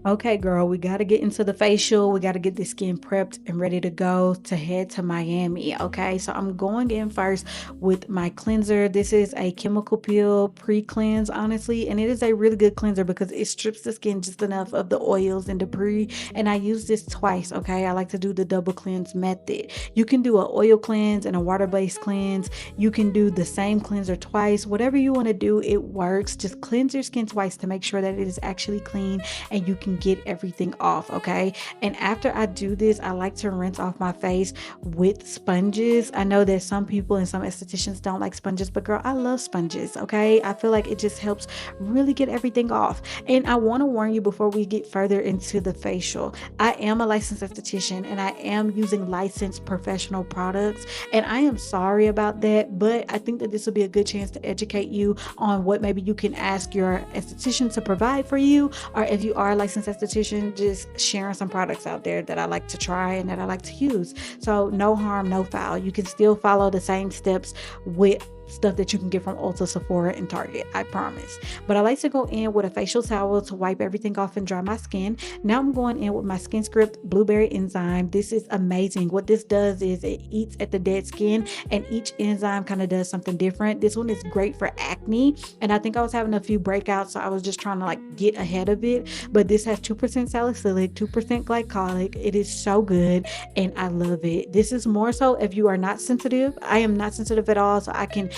Okay, girl, we got to get into the facial. We got to get the skin prepped and ready to go to head to Miami. Okay, so I'm going in first with my cleanser. This is a chemical peel pre-cleanse, honestly, and it is a really good cleanser because it strips the skin just enough of the oils and debris. And I use this twice. Okay, I like to do the double cleanse method. You can do an oil cleanse and a water-based cleanse. You can do the same cleanser twice. Whatever you want to do, it works. Just cleanse your skin twice to make sure that it is actually clean and you can get everything off. Okay, and after I do this, I like to rinse off my face with sponges. I know that some people and some estheticians don't like sponges, but girl, I love sponges. Okay, I feel like it just helps really get everything off. And I want to warn you before we get further into the facial, I am a licensed esthetician and I am using licensed professional products, and I am sorry about that, but I think that this will be a good chance to educate you on what maybe you can ask your esthetician to provide for you, or if you are a licensed esthetician, just sharing some products out there that I like to try and that I like to use. So no harm, no foul. You can still follow the same steps with stuff that you can get from Ulta, Sephora, and Target. I promise. But I like to go in with a facial towel to wipe everything off and dry my skin. Now I'm going in with my Skin Script Blueberry Enzyme. This is amazing. What this does is it eats at the dead skin, and each enzyme kind of does something different. This one is great for acne, and I think I was having a few breakouts, so I was just trying to like get ahead of it. But this has 2% salicylic, 2% glycolic. It is so good, and I love it. This is more so if you are not sensitive. I am not sensitive at all, so I can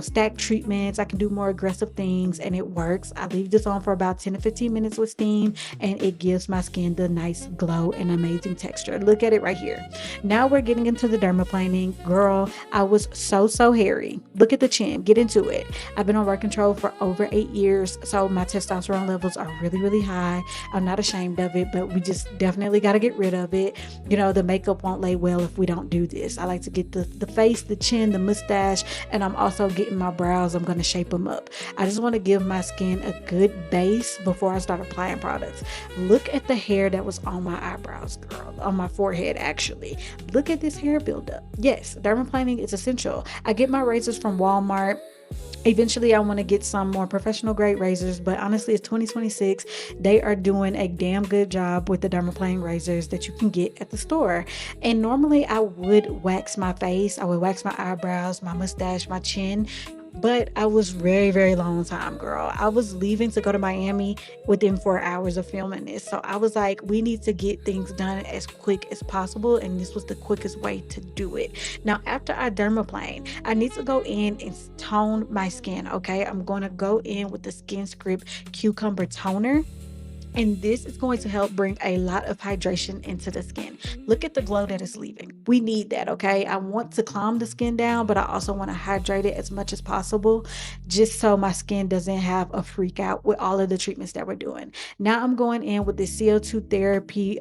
stack treatments. I can do more aggressive things, and it works. I leave this on for about 10 to 15 minutes with steam, and it gives my skin the nice glow and amazing texture. Look at it right here. Now we're getting into the dermaplaning. Girl, I was so hairy. Look at the chin. Get into it. I've been on birth control for over 8 years, so my testosterone levels are really high. I'm not ashamed of it, but we just definitely got to get rid of it. The makeup won't lay well if we don't do this. I like to get the face, the chin, the mustache, and I'm also getting my brows. I'm going to shape them up. I just want to give my skin a good base before I start applying products. Look at the hair that was on my eyebrows, girl, on my forehead actually. Look at this hair buildup. Yes, dermaplaning is essential. I get my razors from Walmart. Eventually, I want to get some more professional grade razors, but honestly, it's 2026. They are doing a damn good job with the dermaplane razors that you can get at the store. And normally, I would wax my face, I would wax my eyebrows, my mustache, my chin. But I was very long time, girl. I was leaving to go to Miami within 4 hours of filming this. So I was like, we need to get things done as quick as possible. And this was the quickest way to do it. Now, after I dermaplane, I need to go in and tone my skin. Okay. I'm going to go in with the Skin Script Cucumber Toner. And this is going to help bring a lot of hydration into the skin. Look at the glow that it's leaving. We need that, okay? I want to calm the skin down, but I also want to hydrate it as much as possible, just so my skin doesn't have a freak out with all of the treatments that we're doing. Now I'm going in with the CO2 therapy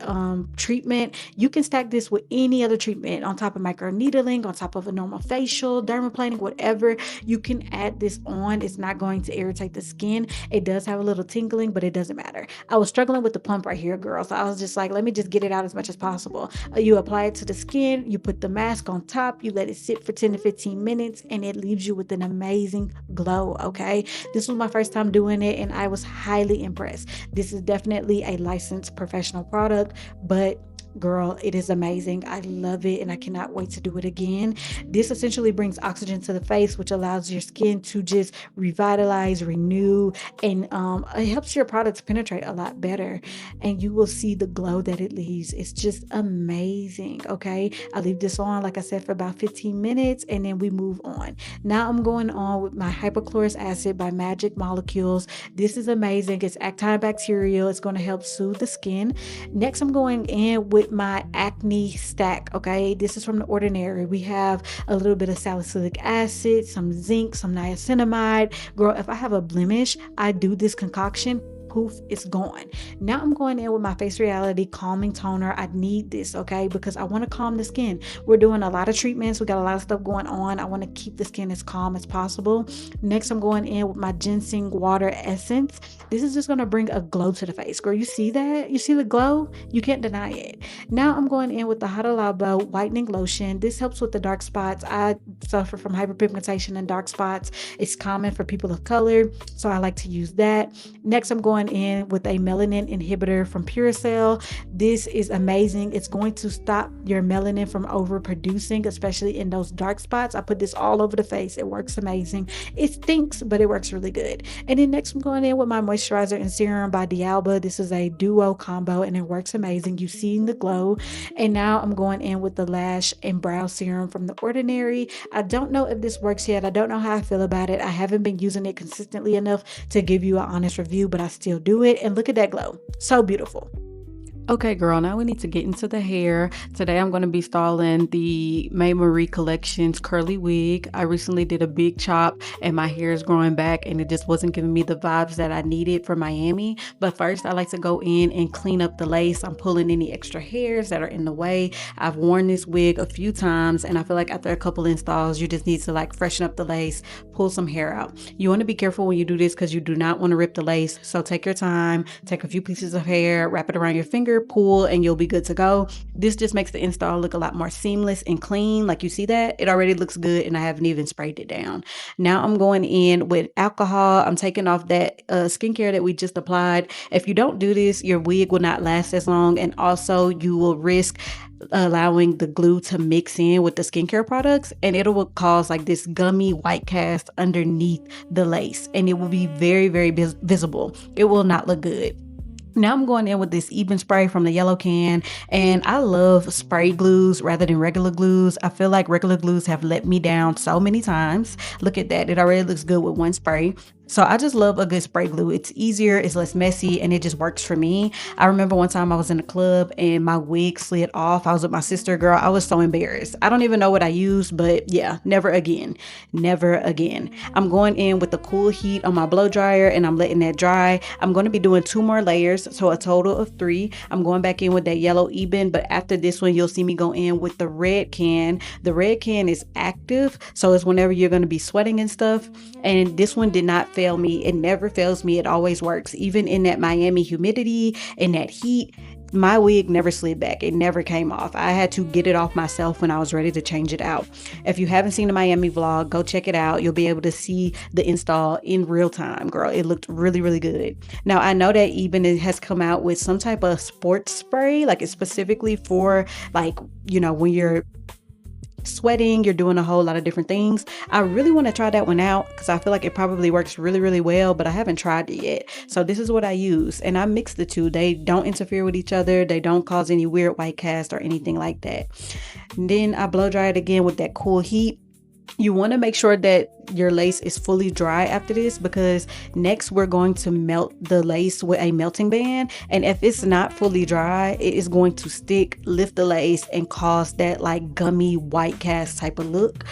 treatment. You can stack this with any other treatment on top of microneedling, on top of a normal facial, dermaplaning, whatever. You can add this on. It's not going to irritate the skin. It does have a little tingling, but it doesn't matter. I was struggling with the plump right here, girl. So I was just like, let me just get it out as much as possible. You apply it to the skin, you put the mask on top, you let it sit for 10 to 15 minutes, and it leaves you with an amazing glow, okay? This was my first time doing it, and I was highly impressed. This is definitely a licensed professional product, but girl, it is amazing. I love it and I cannot wait to do it again. This essentially brings oxygen to the face, which allows your skin to just revitalize, renew, and it helps your products penetrate a lot better. And you will see the glow that it leaves. It's just amazing. Okay. I leave this on, like I said, for about 15 minutes and then we move on. Now I'm going on with my hypochlorous acid by Magic Molecules. This is amazing. It's antibacterial. It's going to help soothe the skin. Next, I'm going in with my acne stack. Okay, this is from The Ordinary. We have a little bit of salicylic acid, some zinc, some niacinamide. Girl, if I have a blemish, I do this concoction. poof, it's gone. Now I'm going in with my Face Reality Calming Toner. I need this, okay, because I want to calm the skin. We're doing a lot of treatments. We got a lot of stuff going on. I want to keep the skin as calm as possible. Next, I'm going in with my Ginseng Water Essence. This is just going to bring a glow to the face. Girl, you see that? You see the glow? You can't deny it. Now I'm going in with the Hada Labo Whitening Lotion. This helps with the dark spots. I suffer from hyperpigmentation and dark spots. It's common for people of color, so I like to use that. Next, I'm going in with a melanin inhibitor from Puracell. This is amazing. It's going to stop your melanin from overproducing, especially in those dark spots. I put this all over the face. It works amazing. It stinks, but it works really good. And then next, I'm going in with my moisturizer and serum by D'Alba. This is a duo combo, and it works amazing. You've seen the glow. And now I'm going in with the lash and brow serum from The Ordinary. I don't know if this works yet. I don't know how I feel about it. I haven't been using it consistently enough to give you an honest review, but I still do it. And look at that glow. So beautiful. Okay, girl, now we need to get into the hair. Today I'm going to be styling the May Marie Collection's curly wig. I recently did a big chop and my hair is growing back and it just wasn't giving me the vibes that I needed for Miami. But first I like to go in and clean up the lace. I'm pulling any extra hairs that are in the way. I've worn this wig a few times and I feel like after a couple installs, you just need to like freshen up the lace, pull some hair out. You want to be careful when you do this because you do not want to rip the lace. So take your time, take a few pieces of hair, wrap it around your finger, pull, and you'll be good to go. This just makes the install look a lot more seamless and clean. Like you see that? It already looks good and I haven't even sprayed it down. Now I'm going in with alcohol. I'm taking off that skincare that we just applied. If you don't do this, your wig will not last as long, and also you will risk allowing the glue to mix in with the skincare products, and it will cause like this gummy white cast underneath the lace, and it will be very, very visible. It will not look good. Now I'm going in with this Even spray from the yellow can, and I love spray glues rather than regular glues. I feel like regular glues have let me down so many times. Look at that. It already looks good with one spray. So I just love a good spray glue. It's easier, it's less messy, and it just works for me. I remember one time I was in a club and my wig slid off. I was with my sister, girl. I was so embarrassed. I don't even know what I used, but yeah, never again. Never again. I'm going in with the cool heat on my blow dryer and I'm letting that dry. I'm going to be doing 2 more layers, so a total of 3. I'm going back in with that yellow Eben, but after this one, you'll see me go in with the red can. The red can is active, so it's whenever you're going to be sweating and stuff. And this one did not fail me. It never fails me. It always works. Even in that Miami humidity and that heat, my wig never slid back. It never came off. I had to get it off myself when I was ready to change it out. If you haven't seen the Miami vlog, go check it out. You'll be able to see the install in real time, girl. It looked really, really good. Now, I know that Eben has come out with some type of sports spray, like it's specifically for like, you know, when you're sweating, you're doing a whole lot of different things. I really want to try that one out because I feel like it probably works really, really well, but I haven't tried it yet. So this is what I use, and I mix the two. They don't interfere with each other. They don't cause any weird white cast or anything like that. And then I blow dry it again with that cool heat. You want to make sure that your lace is fully dry after this, because next we're going to melt the lace with a melting band, and if it's not fully dry, it is going to stick, lift the lace, and cause that like gummy white cast type of look.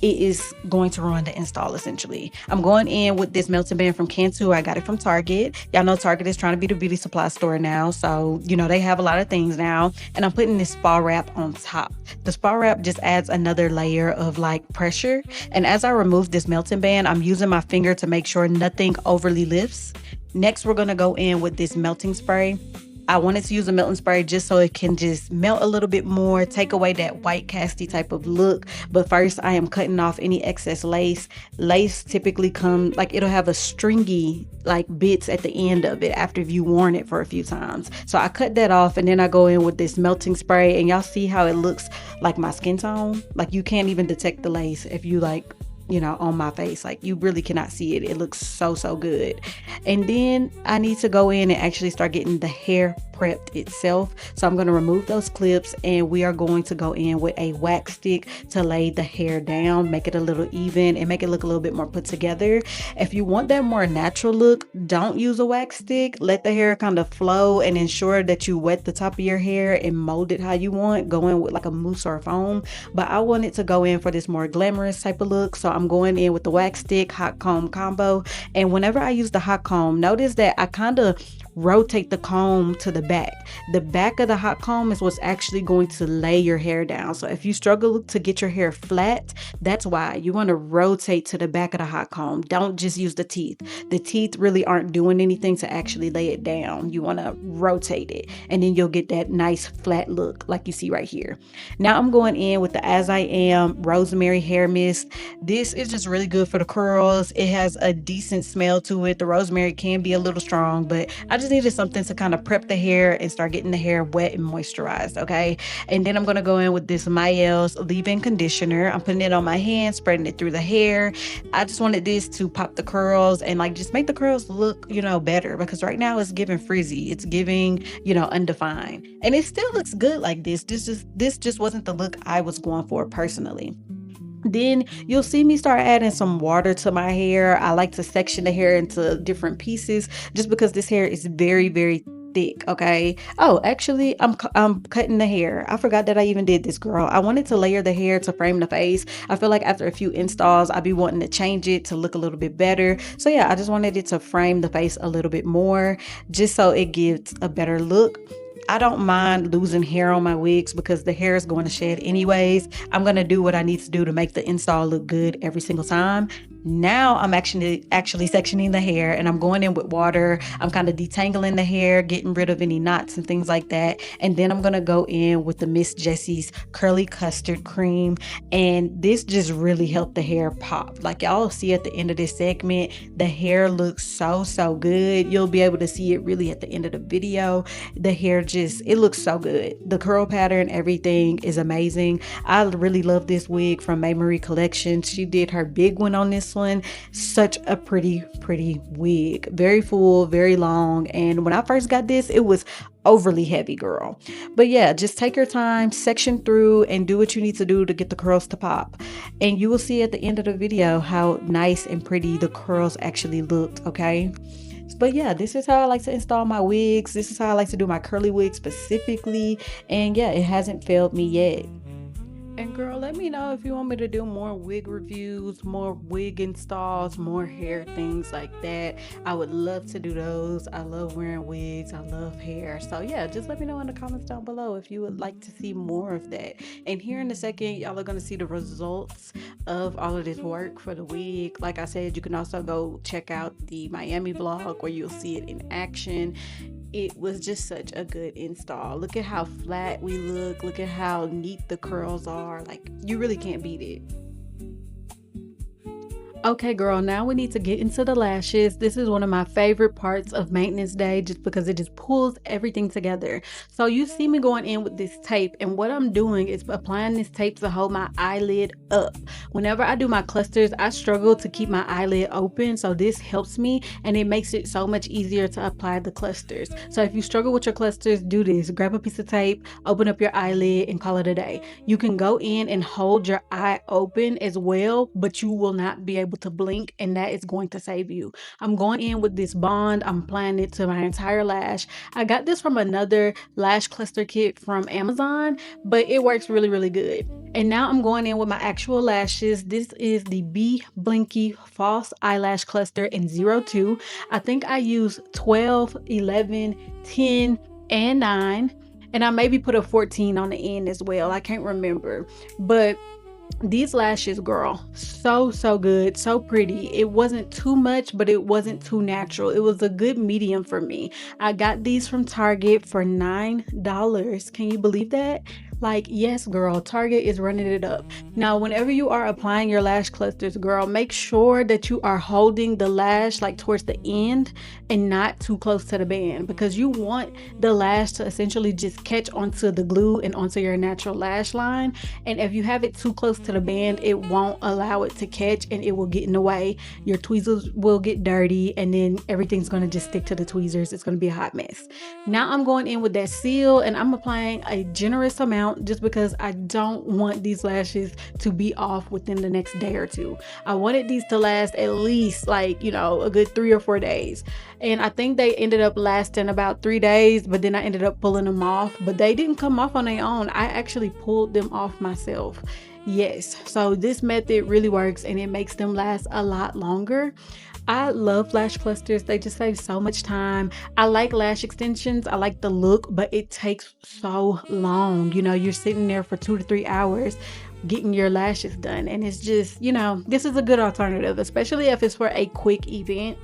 It is going to ruin the install essentially. I'm going in with this melting band from Cantu. I got it from Target. Y'all know Target is trying to be the beauty supply store now, so you know they have a lot of things now. And I'm putting this spa wrap on top. The spa wrap just adds another layer of like pressure. And as I remove this melting band, I'm using my finger to make sure nothing overly lifts. Next, we're gonna go in with this melting spray. I wanted to use a melting spray just so it can just melt a little bit more, take away that white casty type of look. But first I am cutting off any excess lace. Lace typically come like it'll have a stringy like bits at the end of it after you've worn it for a few times. So I cut that off, and then I go in with this melting spray, and y'all see how it looks like my skin tone. Like you can't even detect the lace if you like, you know, on my face. Like you really cannot see it. It looks so, so good. And then I need to go in and actually start getting the hair prepped itself. So I'm going to remove those clips, and we are going to go in with a wax stick to lay the hair down, make it a little even, and make it look a little bit more put together. If you want that more natural look, don't use a wax stick. Let the hair kind of flow, and ensure that you wet the top of your hair and mold it how you want. Go in with like a mousse or a foam, but I want it to go in for this more glamorous type of look. So I'm I'm going in with the wax stick hot comb combo. And whenever I use the hot comb, notice that I kind of rotate the comb to the back. The back of the hot comb is what's actually going to lay your hair down. So if you struggle to get your hair flat, that's why you want to rotate to the back of the hot comb. Don't just use the teeth. The teeth really aren't doing anything to actually lay it down. You want to rotate it, and then you'll get that nice flat look like you see right here. Now I'm going in with the As I Am Rosemary Hair Mist. This is just really good for the curls. It has a decent smell to it. The rosemary can be a little strong, but I just needed something to kind of prep the hair and start getting the hair wet and moisturized, okay? And then I'm going to go in with this Mael's leave-in conditioner. I'm putting it on my hand, spreading it through the hair. I just wanted this to pop the curls and like just make the curls look, better, because right now it's giving frizzy. It's giving, undefined. And it still looks good like this. This just wasn't the look I was going for personally. Then you'll see me start adding some water to my hair. I like to section the hair into different pieces just because this hair is very, very thick. Okay. Oh, actually, I'm cutting the hair. I forgot that I even did this, girl. I wanted to layer the hair to frame the face. I feel like after a few installs, I'd be wanting to change it to look a little bit better. So yeah, I just wanted it to frame the face a little bit more, just so it gives a better look. I don't mind losing hair on my wigs because the hair is going to shed anyways. I'm going to do what I need to do to make the install look good every single time. Now I'm actually sectioning the hair, and I'm going in with water. I'm kind of detangling the hair, getting rid of any knots and things like that. And then I'm going to go in with the Miss Jessie's Curly Custard Cream. And this just really helped the hair pop. Like y'all see at the end of this segment, the hair looks so good. You'll be able to see it really at the end of the video. The hair it looks so good. The curl pattern, everything is amazing. I really love this wig from May Marie Collection. She did her big one on this one. Such a pretty wig. Very full, very long. And when I first got this, it was overly heavy, girl. But yeah, just take your time, section through, and do what you need to do to get the curls to pop. And you will see at the end of the video how nice and pretty the curls actually looked, okay? But yeah, this is how I like to install my wigs. This is how I like to do my curly wigs specifically. And yeah, it hasn't failed me yet. And girl, let me know if you want me to do more wig reviews, more wig installs, more hair things like that. I would love to do those. I love wearing wigs. I love hair. So yeah, just let me know in the comments down below if you would like to see more of that. And here in a second, y'all are going to see the results of all of this work for the wig. Like I said, you can also go check out the Miami vlog where you'll see it in action. It was just such a good install. Look at how flat we look. Look at how neat the curls are. Like, you really can't beat it. Okay, girl, now we need to get into the lashes. This is one of my favorite parts of maintenance day just because it just pulls everything together. So you see me going in with this tape, and what I'm doing is applying this tape to hold my eyelid up. Whenever I do my clusters, I struggle to keep my eyelid open, so this helps me, and it makes it so much easier to apply the clusters. So if you struggle with your clusters, do this. Grab a piece of tape, open up your eyelid, and call it a day. You can go in and hold your eye open as well, but you will not be able to blink, and that is going to save you. I'm going in with this bond. I'm applying it to my entire lash. I got this from another lash cluster kit from Amazon, but it works really good. And now I'm going in with my actual lashes. This is the Be Blinky False Eyelash Cluster in 02. I think I use 12, 11, 10, and 9. And I maybe put a 14 on the end as well. I can't remember. But these lashes, girl, so good, so pretty. It wasn't too much, but it wasn't too natural. It was a good medium for me. I got these from Target for $9. Can you believe that? Like, yes, girl, Target is running it up. Now, whenever you are applying your lash clusters, girl, make sure that you are holding the lash like towards the end and not too close to the band, because you want the lash to essentially just catch onto the glue and onto your natural lash line. And if you have it too close to the band, it won't allow it to catch and it will get in the way. Your tweezers will get dirty, and then everything's going to just stick to the tweezers. It's going to be a hot mess. Now I'm going in with that seal, and I'm applying a generous amount just because I don't want these lashes to be off within the next day or two. I wanted these to last at least like, a good 3 or 4 days. And I think they ended up lasting about 3 days, but then I ended up pulling them off. But they didn't come off on their own. I actually pulled them off myself. Yes, so this method really works and it makes them last a lot longer. I love lash clusters. They just save so much time. I like lash extensions. I like the look, but it takes so long. You're sitting there for 2 to 3 hours getting your lashes done. And it's just, this is a good alternative, especially if it's for a quick event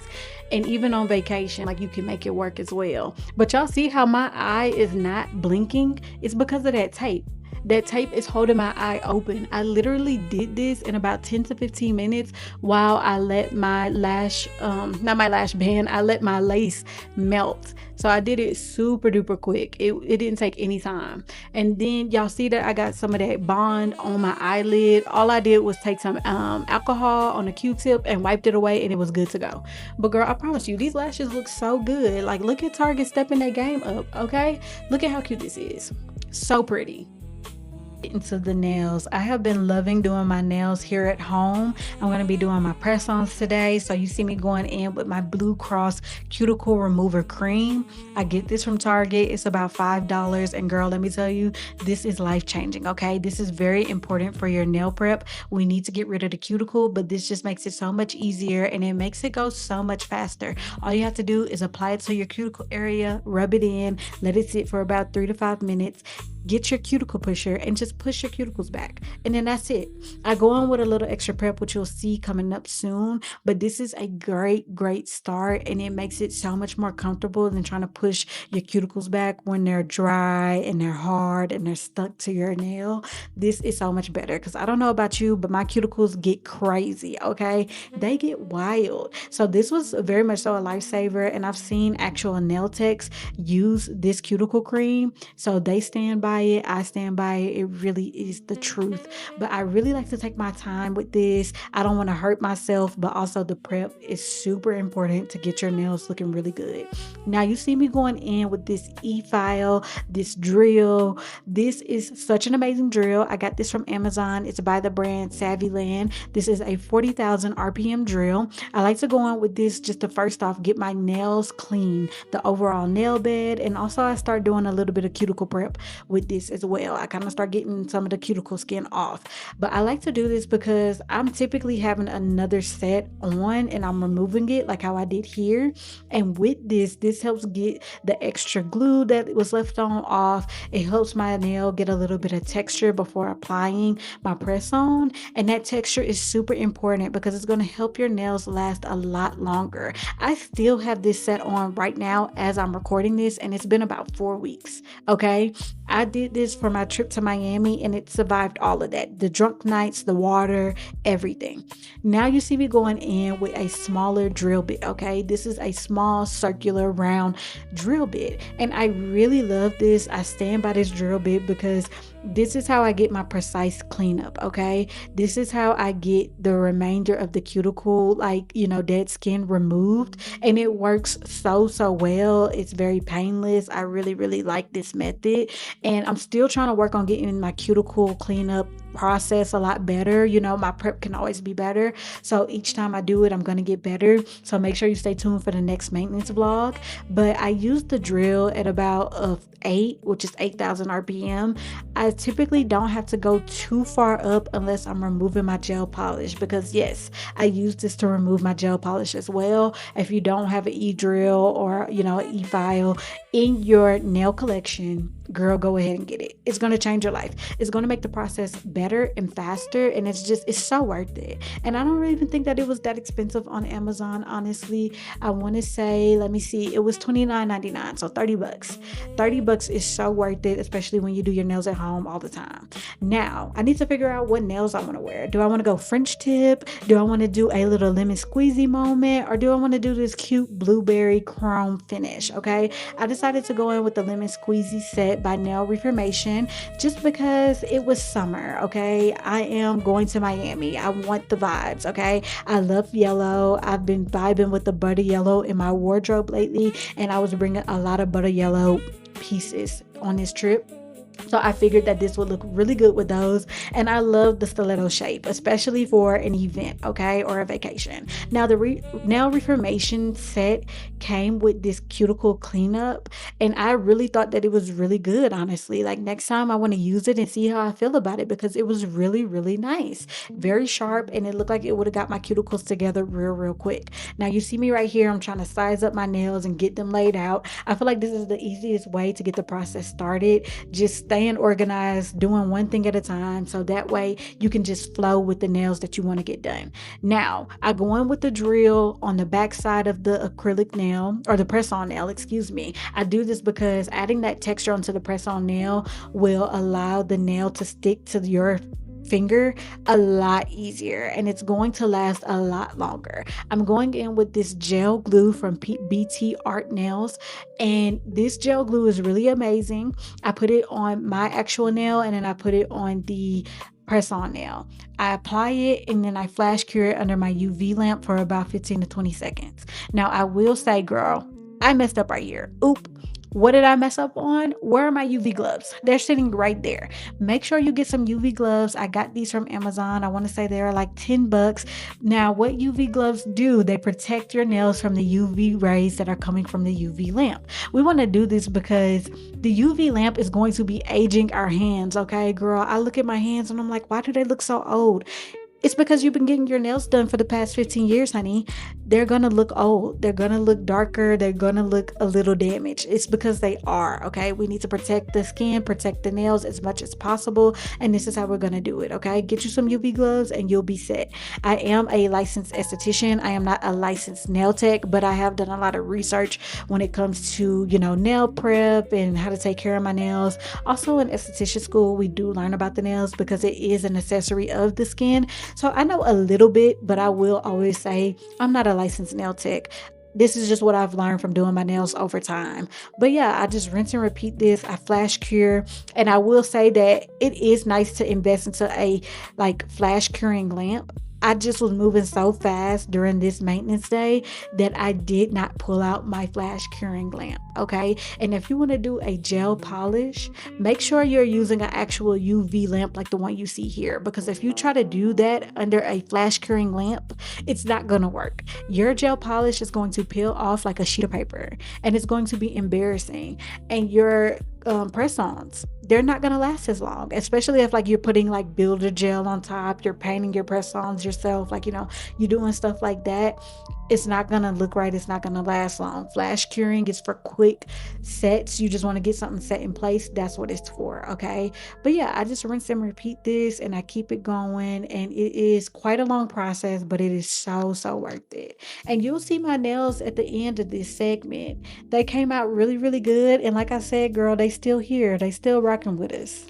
and even on vacation, like you can make it work as well. But y'all see how my eye is not blinking? It's because of that tape. That tape is holding my eye open. I literally did this in about 10 to 15 minutes while I let my lash, not my lash band, I let my lace melt. So I did it super duper quick. It didn't take any time. And then y'all see that I got some of that bond on my eyelid. All I did was take some alcohol on a Q-tip and wiped it away and it was good to go. But girl, I promise you, these lashes look so good. Like, look at Target stepping their game up, okay? Look at how cute this is. So pretty. Into the nails. I have been loving doing my nails here at home. I'm going to be doing my press-ons today. So you see me going in with my Blue Cross cuticle remover cream. I get this from Target. It's about $5. And girl, let me tell you, this is life-changing, okay? This is very important for your nail prep. We need to get rid of the cuticle, but this just makes it so much easier and it makes it go so much faster. All you have to do is apply it to your cuticle area, rub it in, let it sit for about 3 to 5 minutes. Get your cuticle pusher and just push your cuticles back. And then that's it. I go on with a little extra prep, which you'll see coming up soon. But this is a great, great start. And it makes it so much more comfortable than trying to push your cuticles back when they're dry and they're hard and they're stuck to your nail. This is so much better because I don't know about you, but my cuticles get crazy, okay? They get wild. So this was very much so a lifesaver. And I've seen actual nail techs use this cuticle cream. So they stand by it. I stand by it. It really is the truth. But I really like to take my time with this. I don't want to hurt myself, but also the prep is super important to get your nails looking really good. Now you see me going in with this e-file, this drill. This is such an amazing drill. I got this from Amazon. It's by the brand Savvyland. This is a 40,000 RPM drill. I like to go on with this just to first off get my nails clean, the overall nail bed, and also I start doing a little bit of cuticle prep with this as well. I kind of start getting some of the cuticle skin off. But I like to do this because I'm typically having another set on and I'm removing it like how I did here. And with this helps get the extra glue that was left on off. It helps my nail get a little bit of texture before applying my press on. And that texture is super important because it's going to help your nails last a lot longer. I still have this set on right now as I'm recording this and it's been about 4 weeks. Okay. I did this for my trip to Miami and it survived all of that. The drunk nights, the water, everything. Now you see me going in with a smaller drill bit, okay? This is a small circular round drill bit. And I really love this. I stand by this drill bit because this is how I get my precise cleanup, okay? This is how I get the remainder of the cuticle, like, dead skin removed. And it works so well. It's very painless. I really, really like this method. And I'm still trying to work on getting my cuticle cleanup process a lot better. My prep can always be better. So each time I do it, I'm going to get better. So make sure you stay tuned for the next maintenance vlog. But I use the drill at about 8, which is 8,000 RPM. I typically don't have to go too far up unless I'm removing my gel polish because yes, I use this to remove my gel polish as well. If you don't have an e-drill or, an e-file in your nail collection, girl, go ahead and get it. It's going to change your life. It's going to make the process better and faster. And it's so worth it. And I don't even think that it was that expensive on Amazon. Honestly, I want to say, let me see, it was $29.99. So $30. $30 is so worth it, especially when you do your nails at home all the time. Now, I need to figure out what nails I want to wear. Do I want to go French tip? Do I want to do a little lemon squeezy moment? Or do I want to do this cute blueberry chrome finish? Okay. I decided to go in with the lemon squeezy set by Nail Reformation just because it was summer. Okay, I am going to Miami. I want the vibes. Okay, I love yellow. I've been vibing with the butter yellow in my wardrobe lately, and I was bringing a lot of butter yellow pieces on this trip. So I figured that this would look really good with those. And I love the stiletto shape, especially for an event, okay, or a vacation. Now the nail reformation set came with this cuticle cleanup, and I really thought that it was really good, honestly. Like next time I want to use it and see how I feel about it, because it was really, really nice. Very sharp, and it looked like it would have got my cuticles together real, real quick. Now you see me right here. I'm trying to size up my nails and get them laid out. I feel like this is the easiest way to get the process started. Just staying organized, doing one thing at a time, so that way you can just flow with the nails that you want to get done. Now I go in with the drill on the back side of the acrylic nail, or the press on nail, excuse me. I do this because adding that texture onto the press on nail will allow the nail to stick to your finger a lot easier, and it's going to last a lot longer. I'm going in with this gel glue from BT Art Nails, and this gel glue is really amazing. I put it on my actual nail, and then I put it on the press on nail. I apply it, and then I flash cure it under my UV lamp for about 15 to 20 seconds. Now I will say, girl, I messed up right here. Oop. What did I mess up on? Where are my UV gloves? They're sitting right there. Make sure you get some UV gloves. I got these from Amazon. I want to say they're like $10. Now, what UV gloves do, they protect your nails from the UV rays that are coming from the UV lamp. We want to do this because the UV lamp is going to be aging our hands, okay, girl? I look at my hands and I'm like, why do they look so old? It's because you've been getting your nails done for the past 15 years, honey. They're going to look old. They're going to look darker. They're going to look a little damaged. It's because they are, okay? We need to protect the skin, protect the nails as much as possible. And this is how we're going to do it, okay? Get you some UV gloves and you'll be set. I am a licensed esthetician. I am not a licensed nail tech, but I have done a lot of research when it comes to, nail prep and how to take care of my nails. Also in esthetician school, we do learn about the nails because it is an accessory of the skin. So I know a little bit, but I will always say I'm not a licensed nail tech. This is just what I've learned from doing my nails over time. But yeah, I just rinse and repeat this. I flash cure. And I will say that it is nice to invest into a flash curing lamp. I just was moving so fast during this maintenance day that I did not pull out my flash curing lamp, okay? And if you want to do a gel polish, make sure you're using an actual UV lamp like the one you see here, because if you try to do that under a flash curing lamp, it's not going to work. Your gel polish is going to peel off like a sheet of paper, and it's going to be embarrassing. And your press-ons, they're not going to last as long, especially if you're putting builder gel on top, you're painting your press-ons yourself, you're doing stuff like that. It's not going to look right. It's not going to last long. Flash curing is for quick sets. You just want to get something set in place. That's what it's for, okay? But yeah, I just rinse and repeat this, and I keep it going, and it is quite a long process, but it is so, so worth it. And you'll see my nails at the end of this segment. They came out really, really good, and like I said, girl, they still here. They still rocking with us.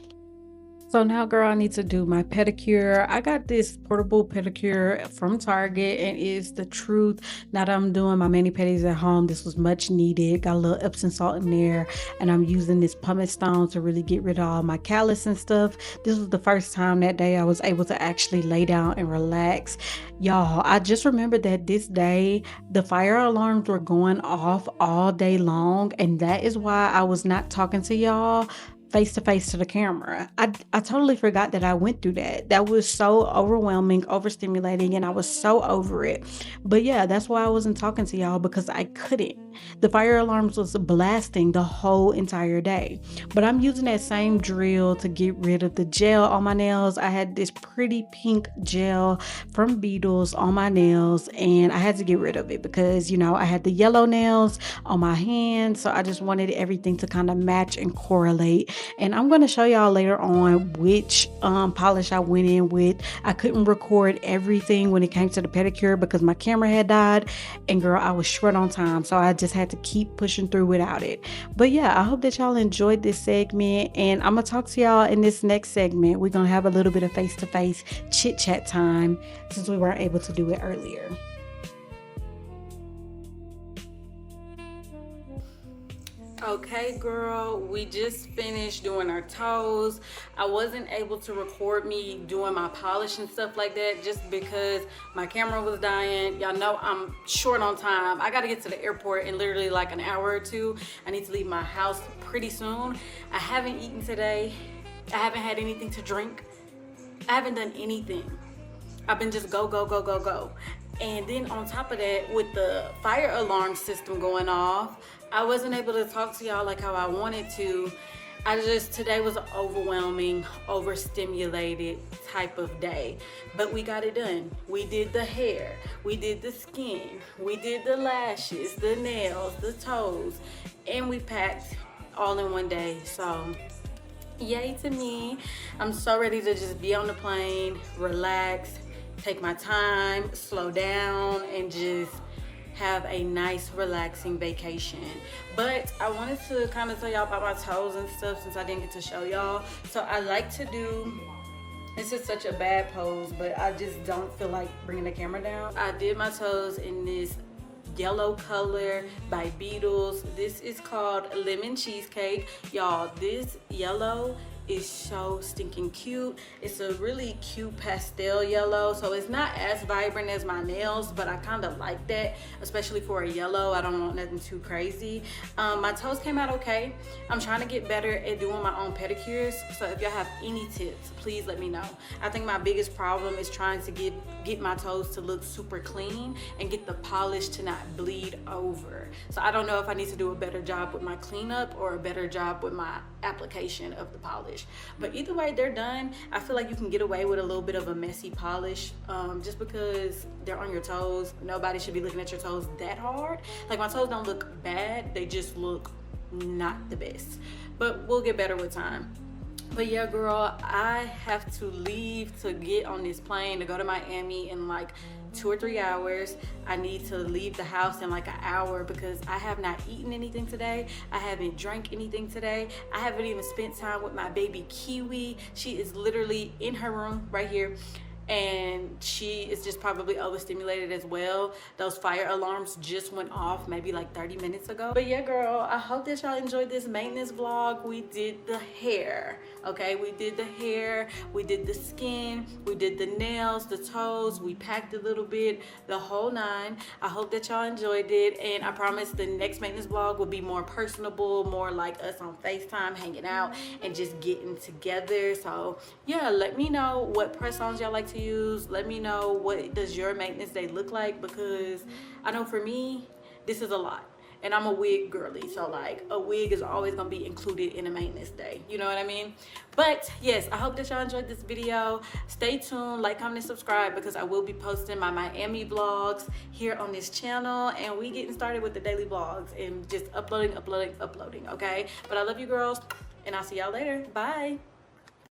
So now, girl, I need to do my pedicure. I got this portable pedicure from Target, and it's the truth. Now that I'm doing my mani-pedis at home, this was much needed. Got a little Epsom salt in there, and I'm using this pumice stone to really get rid of all my callus and stuff. This was the first time that day I was able to actually lay down and relax. Y'all, I just remembered that this day, the fire alarms were going off all day long, and that is why I was not talking to y'all face to face to the camera. I totally forgot that I went through that. That was so overwhelming, overstimulating, and I was so over it. But yeah, that's why I wasn't talking to y'all, because I couldn't. The fire alarms was blasting the whole entire day. But I'm using that same drill to get rid of the gel on my nails. I had this pretty pink gel from Beetles on my nails, and I had to get rid of it because, I had the yellow nails on my hands. So I just wanted everything to kind of match and correlate. And I'm going to show y'all later on which polish I went in with. I couldn't record everything when it came to the pedicure because my camera had died, and girl, I was short on time, so I just had to keep pushing through without it. But yeah, I hope that y'all enjoyed this segment, and I'm gonna talk to y'all in this next segment. We're gonna have a little bit of face-to-face chit-chat time since we weren't able to do it earlier. Okay, girl, we just finished doing our toes. I wasn't able to record me doing my polish and stuff like that just because my camera was dying. Y'all know I'm short on time. I gotta get to the airport in literally like an hour or two. I need to leave my house pretty soon. I haven't eaten today. I haven't had anything to drink. I haven't done anything. I've been just go, go, go, go, go. And then on top of that, with the fire alarm system going off, I wasn't able to talk to y'all like how I wanted to. Today was an overwhelming, overstimulated type of day. But we got it done. We did the hair, we did the skin, we did the lashes, the nails, the toes, and we packed all in one day. So yay to me. I'm so ready to just be on the plane, relax, take my time, slow down, and just have a nice relaxing vacation. But I wanted to kind of tell y'all about my toes and stuff since I didn't get to show y'all. So I like to do, this is such a bad pose, but I just don't feel like bringing the camera down. I did my toes in this yellow color by Beetles. This is called Lemon Cheesecake. Y'all, this yellow is so stinking cute. It's a really cute pastel yellow, so it's not as vibrant as my nails, but I kind of like that, especially for a yellow. I don't want nothing too crazy. My toes came out okay. I'm trying to get better at doing my own pedicures, so if y'all have any tips, please let me know. I think my biggest problem is trying to get my toes to look super clean and get the polish to not bleed over. So I don't know if I need to do a better job with my cleanup or a better job with my application of the polish. But either way, they're done. I feel like you can get away with a little bit of a messy polish just because they're on your toes. Nobody should be looking at your toes that hard. Like, my toes don't look bad, they just look not the best, but we'll get better with time. But yeah, girl, I have to leave to get on this plane to go to Miami in like 2 or 3 hours. I need to leave the house in like an hour because I have not eaten anything today. I haven't drank anything today. I haven't even spent time with my baby Kiwi. She is literally in her room right here, and she is just probably overstimulated as well. Those fire alarms just went off maybe like 30 minutes ago. But yeah, girl, I hope that y'all enjoyed this maintenance vlog. We did the hair, okay? We did the hair, we did the skin, we did the nails, the toes, we packed a little bit, the whole nine. I hope that y'all enjoyed it, and I promise the next maintenance vlog will be more personable, more like us on FaceTime, hanging out and just getting together. So yeah, let me know what press-ons y'all like to use. Let me know what does your maintenance day look like, because I know for me this is a lot, and I'm a wig girly, so like a wig is always gonna be included in a maintenance day, you know what I mean? But yes, I hope that y'all enjoyed this video. Stay tuned, like, comment, and subscribe, because I will be posting my Miami vlogs here on this channel, and we getting started with the daily vlogs and just uploading, okay? But I love you girls, and I'll see y'all later. Bye.